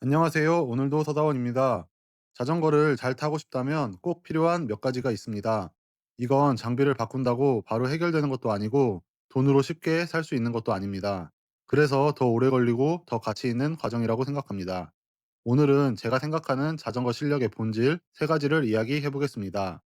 안녕하세요. 오늘도 서다원입니다. 자전거를 잘 타고 싶다면 꼭 필요한 몇 가지가 있습니다. 이건 장비를 바꾼다고 바로 해결되는 것도 아니고 돈으로 쉽게 살 수 있는 것도 아닙니다. 그래서 더 오래 걸리고 더 가치 있는 과정이라고 생각합니다. 오늘은 제가 생각하는 자전거 실력의 본질 세 가지를 이야기해 보겠습니다.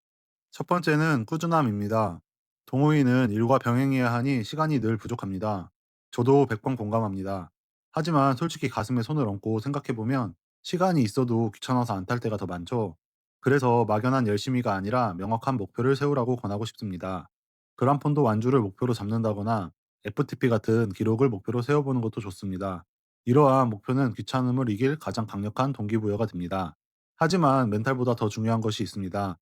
첫 번째는 꾸준함입니다. 동호인은 일과 병행해야 하니 시간이 늘 부족합니다. 저도 100번 공감합니다. 하지만 솔직히 가슴에 손을 얹고 생각해보면 시간이 있어도 귀찮아서 안 탈 때가 더 많죠. 그래서 막연한 열심히가 아니라 명확한 목표를 세우라고 권하고 싶습니다. 그란폰도 완주를 목표로 잡는다거나 FTP 같은 기록을 목표로 세워보는 것도 좋습니다. 이러한 목표는 귀찮음을 이길 가장 강력한 동기부여가 됩니다. 하지만 멘탈보다 더 중요한 것이 있습니다.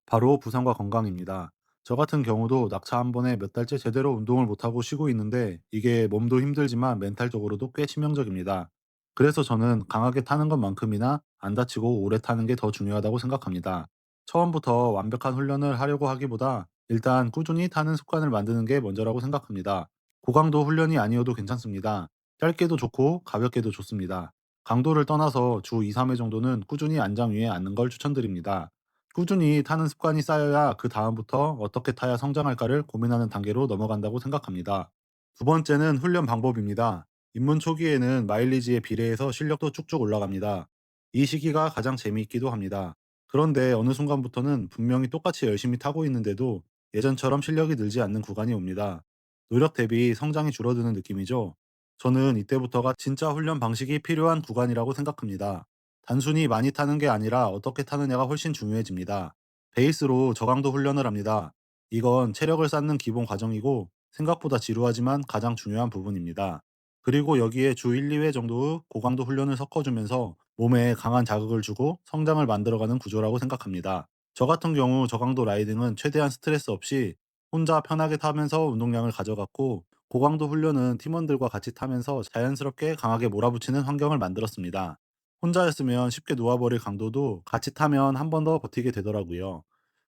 바로 부상과 건강입니다. 저 같은 경우도 낙차 한 번에 몇 달째 제대로 운동을 못하고 쉬고 있는데 이게 몸도 힘들지만 멘탈적으로도 꽤 치명적입니다. 그래서 저는 강하게 타는 것만큼이나 안 다치고 오래 타는 게 더 중요하다고 생각합니다. 처음부터 완벽한 훈련을 하려고 하기보다 일단 꾸준히 타는 습관을 만드는 게 먼저라고 생각합니다. 고강도 훈련이 아니어도 괜찮습니다. 짧게도 좋고 가볍게도 좋습니다. 강도를 떠나서 주 2, 3회 정도는 꾸준히 안장 위에 앉는 걸 추천드립니다. 꾸준히 타는 습관이 쌓여야 그 다음부터 어떻게 타야 성장할까를 고민하는 단계로 넘어간다고 생각합니다. 두 번째는 훈련 방법입니다. 입문 초기에는 마일리지에 비례해서 실력도 쭉쭉 올라갑니다. 이 시기가 가장 재미있기도 합니다. 그런데 어느 순간부터는 분명히 똑같이 열심히 타고 있는데도 예전처럼 실력이 늘지 않는 구간이 옵니다. 노력 대비 성장이 줄어드는 느낌이죠. 저는 이때부터가 진짜 훈련 방식이 필요한 구간이라고 생각합니다. 단순히 많이 타는 게 아니라 어떻게 타느냐가 훨씬 중요해집니다. 베이스로 저강도 훈련을 합니다. 이건 체력을 쌓는 기본 과정이고 생각보다 지루하지만 가장 중요한 부분입니다. 그리고 여기에 주 1, 2회 정도의 고강도 훈련을 섞어주면서 몸에 강한 자극을 주고 성장을 만들어가는 구조라고 생각합니다. 저 같은 경우 저강도 라이딩은 최대한 스트레스 없이 혼자 편하게 타면서 운동량을 가져갔고 고강도 훈련은 팀원들과 같이 타면서 자연스럽게 강하게 몰아붙이는 환경을 만들었습니다. 혼자였으면 쉽게 놓아버릴 강도도 같이 타면 한 번 더 버티게 되더라고요.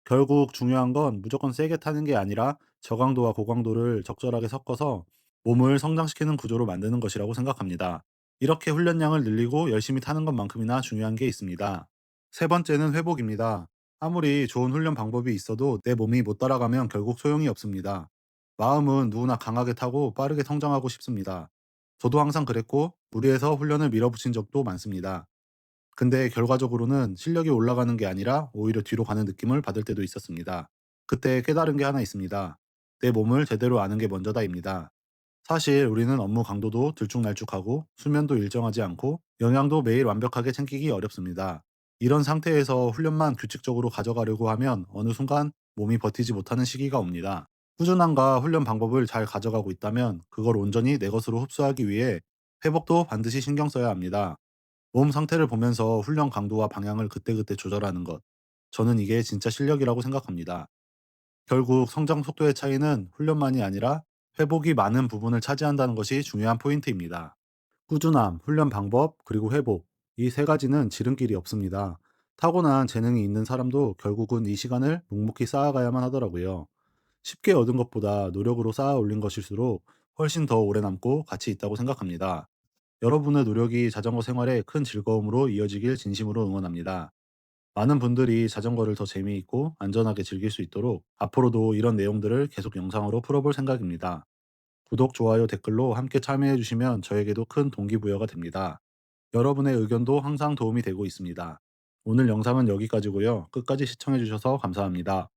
결국 중요한 건 무조건 세게 타는 게 아니라 저강도와 고강도를 적절하게 섞어서 몸을 성장시키는 구조로 만드는 것이라고 생각합니다. 이렇게 훈련량을 늘리고 열심히 타는 것만큼이나 중요한 게 있습니다. 세 번째는 회복입니다. 아무리 좋은 훈련 방법이 있어도 내 몸이 못 따라가면 결국 소용이 없습니다. 마음은 누구나 강하게 타고 빠르게 성장하고 싶습니다. 저도 항상 그랬고 무리해서 훈련을 밀어붙인 적도 많습니다. 근데 결과적으로는 실력이 올라가는 게 아니라 오히려 뒤로 가는 느낌을 받을 때도 있었습니다. 그때 깨달은 게 하나 있습니다. 내 몸을 제대로 아는 게 먼저다입니다. 사실 우리는 업무 강도도 들쭉날쭉하고 수면도 일정하지 않고 영양도 매일 완벽하게 챙기기 어렵습니다. 이런 상태에서 훈련만 규칙적으로 가져가려고 하면 어느 순간 몸이 버티지 못하는 시기가 옵니다. 꾸준함과 훈련 방법을 잘 가져가고 있다면 그걸 온전히 내 것으로 흡수하기 위해 회복도 반드시 신경 써야 합니다. 몸 상태를 보면서 훈련 강도와 방향을 그때그때 조절하는 것. 저는 이게 진짜 실력이라고 생각합니다. 결국 성장 속도의 차이는 훈련만이 아니라 회복이 많은 부분을 차지한다는 것이 중요한 포인트입니다. 꾸준함, 훈련 방법, 그리고 회복. 이 세 가지는 지름길이 없습니다. 타고난 재능이 있는 사람도 결국은 이 시간을 묵묵히 쌓아가야만 하더라고요. 쉽게 얻은 것보다 노력으로 쌓아 올린 것일수록 훨씬 더 오래 남고 가치 있다고 생각합니다. 여러분의 노력이 자전거 생활에 큰 즐거움으로 이어지길 진심으로 응원합니다. 많은 분들이 자전거를 더 재미있고 안전하게 즐길 수 있도록 앞으로도 이런 내용들을 계속 영상으로 풀어볼 생각입니다. 구독, 좋아요, 댓글로 함께 참여해주시면 저에게도 큰 동기부여가 됩니다. 여러분의 의견도 항상 도움이 되고 있습니다. 오늘 영상은 여기까지고요. 끝까지 시청해주셔서 감사합니다.